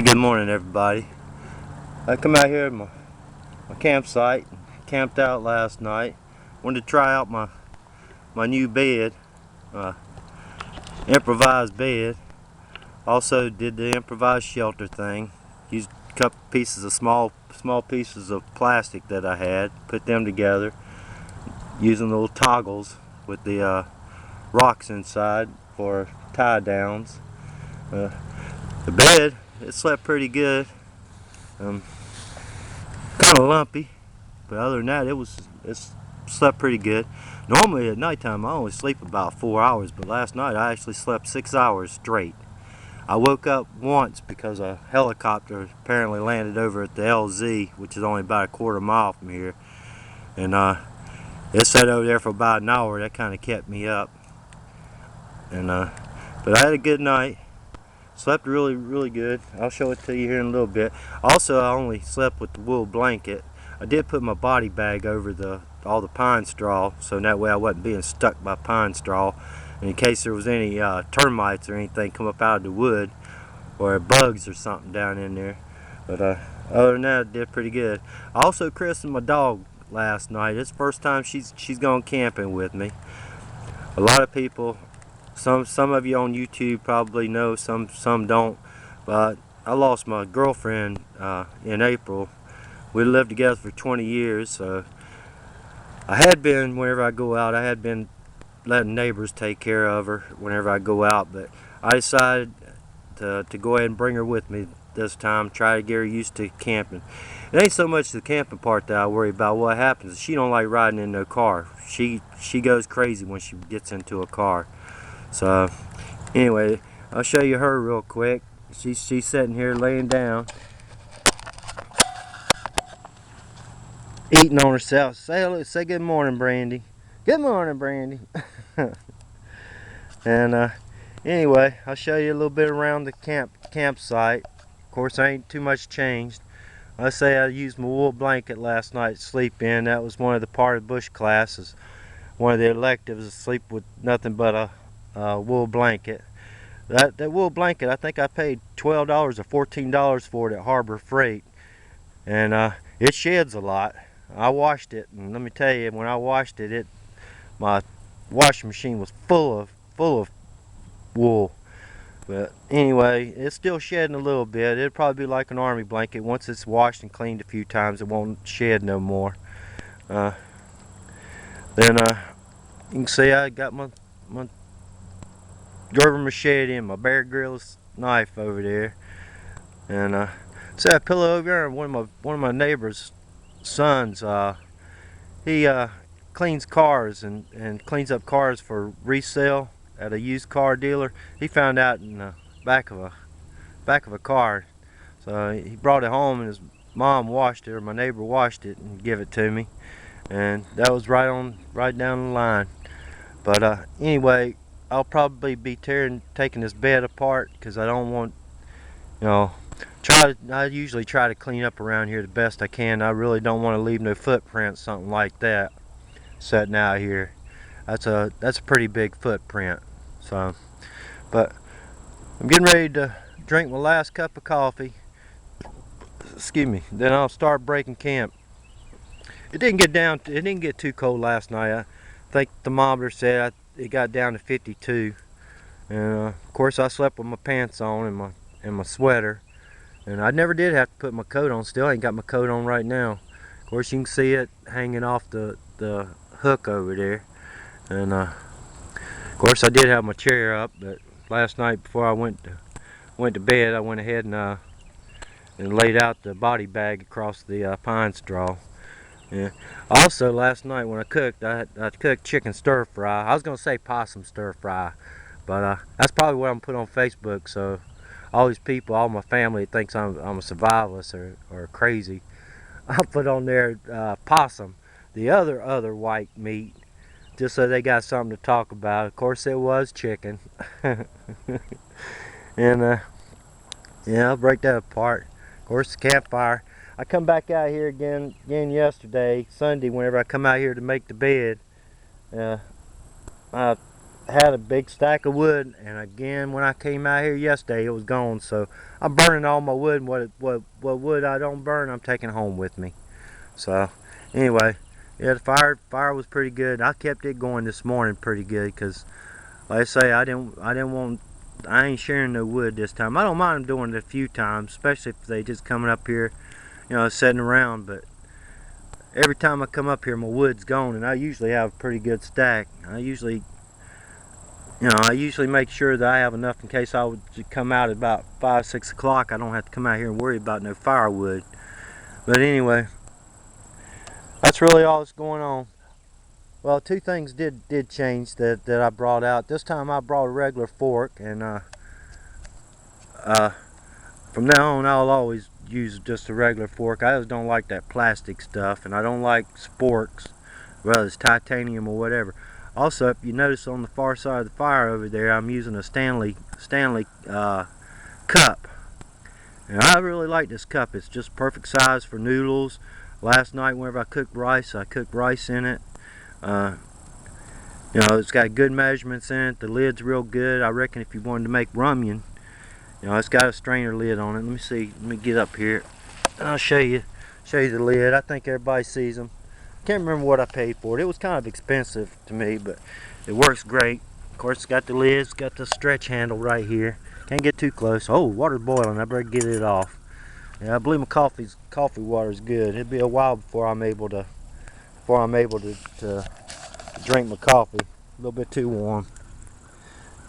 Hey, good morning, everybody. I come out here at my campsite, camped out last night. Wanted to try out my new bed, uh, improvised bed. Also did the improvised shelter thing. Used a couple pieces of small pieces of plastic that I had, put them together using little toggles with the rocks inside for tie downs. The bed, it slept pretty good. Kind of lumpy, but other than that, it slept pretty good. Normally at nighttime I only sleep about 4 hours, but last night I actually slept 6 hours straight. I woke up once because a helicopter apparently landed over at the LZ, which is only about a quarter mile from here, and it sat over there for about an hour. That kind of kept me up, and but I had a good night. Slept really good. I'll show it to you here in a little bit. Also, I only slept with the wool blanket. I did put my body bag over all the pine straw, so that way I wasn't being stuck by pine straw. And in case there was any termites or anything come up out of the wood, or bugs or something down in there. But other than that, I did pretty good. I also christened my dog last night. It's the first time she's gone camping with me. A lot of people, some of you on YouTube probably know, some don't, but I lost my girlfriend in April. We lived together for 20 years, so I had been, whenever I go out, I had been letting neighbors take care of her whenever I go out, but I decided to go ahead and bring her with me this time, try to get her used to camping. It ain't so much the camping part that I worry about. What happens is she don't like riding in no car. She goes crazy when she gets into a car. So anyway, I'll show you her real quick. She's sitting here laying down, eating on herself. Say good morning, Brandy. Good morning, Brandy. And anyway, I'll show you a little bit around the campsite. Of course, ain't too much changed. I say I used my wool blanket last night to sleep in. That was one of the part of bush classes. One of the electives to sleep with nothing but a wool blanket. That wool blanket, I think I paid $12 or $14 for it at Harbor Freight, and it sheds a lot. I washed it, and let me tell you, when I washed it, my washing machine was full of wool. But anyway, it's still shedding a little bit. It'll probably be like an army blanket. Once it's washed and cleaned a few times, it won't shed no more. Then you can see I got my Gerber machete and my Bear Grylls knife over there, and see that pillow over there. One of my neighbor's sons, he cleans cars and cleans up cars for resale at a used car dealer. He found out in the back of a car, so he brought it home and his mom washed it, or my neighbor washed it and gave it to me, and that was right down the line. But anyway, I'll probably be taking this bed apart because I don't want, I usually try to clean up around here the best I can. I really don't want to leave no footprints, something like that, sitting out here. That's a pretty big footprint. So, but I'm getting ready to drink my last cup of coffee. Excuse me. Then I'll start breaking camp. It didn't get too cold last night. I think the thermometer said it got down to 52. And of course I slept with my pants on and my sweater, and I never did have to put my coat on. Still ain't got my coat on right now. Of course you can see it hanging off the hook over there, and of course I did have my chair up, but last night before I went to bed, I went ahead and laid out the body bag across the pine straw. Yeah. Also last night when I cooked, I cooked chicken stir fry. I was gonna say possum stir fry, but that's probably what I'm put on Facebook. So all these people, all my family thinks I'm a survivalist or crazy. I'll put on there possum, the other white meat, just so they got something to talk about. Of course it was chicken. And yeah, I'll break that apart. Of course the campfire. I come back out here again Yesterday, Sunday, whenever I come out here to make the bed. I had a big stack of wood, and again when I came out here yesterday it was gone. So I'm burning all my wood, and what wood I don't burn I'm taking home with me. So anyway, yeah, the fire was pretty good. I kept it going this morning pretty good because, like I say, I ain't sharing no wood this time. I don't mind them doing it a few times, especially if they just coming up here, sitting around. But every time I come up here, my wood's gone, and I usually have a pretty good stack. I usually make sure that I have enough in case I would come out at about 5, 6 o'clock. I don't have to come out here and worry about no firewood. But anyway, that's really all that's going on. Well, two things did change that I brought out. This time I brought a regular fork, and from now on I'll always use just a regular fork. I just don't like that plastic stuff, and I don't like sporks, whether it's titanium or whatever. Also, if you notice on the far side of the fire over there, I'm using a Stanley cup. And I really like this cup. It's just perfect size for noodles. Last night, whenever I cooked rice in it. It's got good measurements in it. The lid's real good. I reckon if you wanted to make ramen, it's got a strainer lid on it. Let me see. Let me get up here, and I'll show you the lid. I think everybody sees them. Can't remember what I paid for it. It was kind of expensive to me, but it works great. Of course, it's got the lid. It's got the stretch handle right here. Can't get too close. Oh, water's boiling. I better get it off. Yeah, I believe my coffee water's good. It'll be a while before I'm able to drink my coffee. A little bit too warm.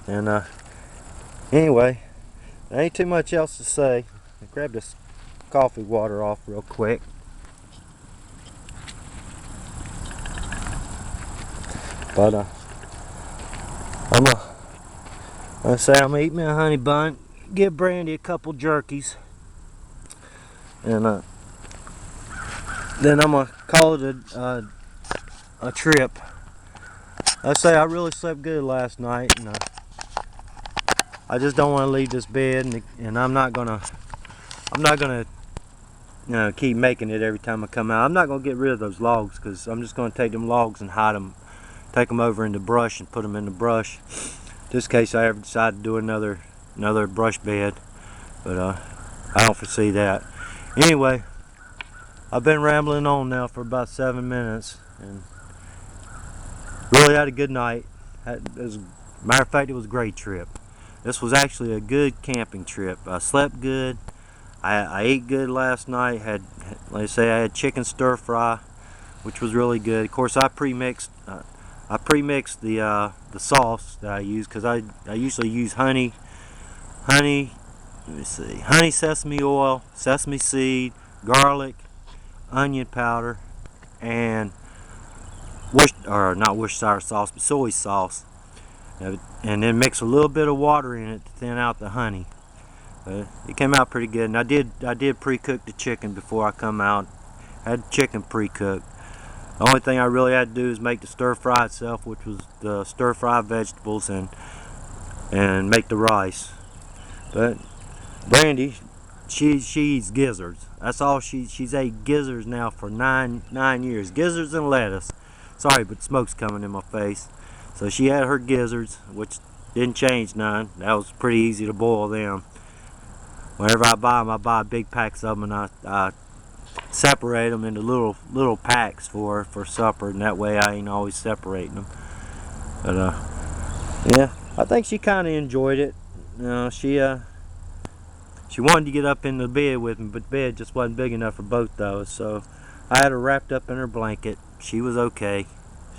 And anyway, there ain't too much else to say. I grab this coffee water off real quick. But I'm gonna eat me a honey bun, give Brandy a couple jerkies, and then I'm gonna call it a trip. I say I really slept good last night, and I just don't want to leave this bed, and I'm not gonna keep making it every time I come out. I'm not gonna get rid of those logs because I'm just gonna take them logs and hide them. Take them over in the brush and put them in the brush, just in case I ever decide to do another brush bed. But I don't foresee that. Anyway, I've been rambling on now for about 7 minutes, and really had a good night. Matter of fact, it was a great trip. This was actually a good camping trip. I slept good. I ate good last night. Like I say, I had chicken stir fry, which was really good. Of course, I pre-mixed the sauce that I use, because I usually use honey, sesame oil, sesame seed, garlic, onion powder, and not Worcestershire sauce, but soy sauce, and then mix a little bit of water in it to thin out the honey. It came out pretty good, and I did pre-cook the chicken before I come out. I had chicken pre-cooked. The only thing I really had to do is make the stir fry itself, which was the stir fry vegetables and make the rice. But Brandy, she eats gizzards. That's all she's ate gizzards now for nine years. Gizzards and lettuce. Sorry, but smoke's coming in my face. So she had her gizzards, which didn't change none. That was pretty easy to boil them. Whenever I buy them, I buy big packs of them, and I separate them into little packs for supper, and that way I ain't always separating them. But yeah, I think she kind of enjoyed it. She wanted to get up in the bed with me, but the bed just wasn't big enough for both of us, so I had her wrapped up in her blanket. She was okay.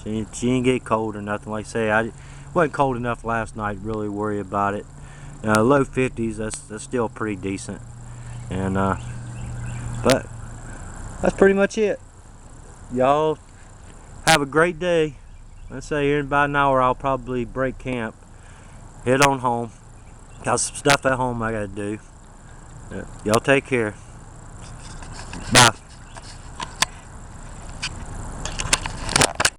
She didn't get cold or nothing. Like I say, it wasn't cold enough last night to really worry about it. Low 50s, that's still pretty decent. And but that's pretty much it. Y'all have a great day. Let's say here in about an hour I'll probably break camp, head on home. Got some stuff at home I gotta do. Y'all take care. Bye.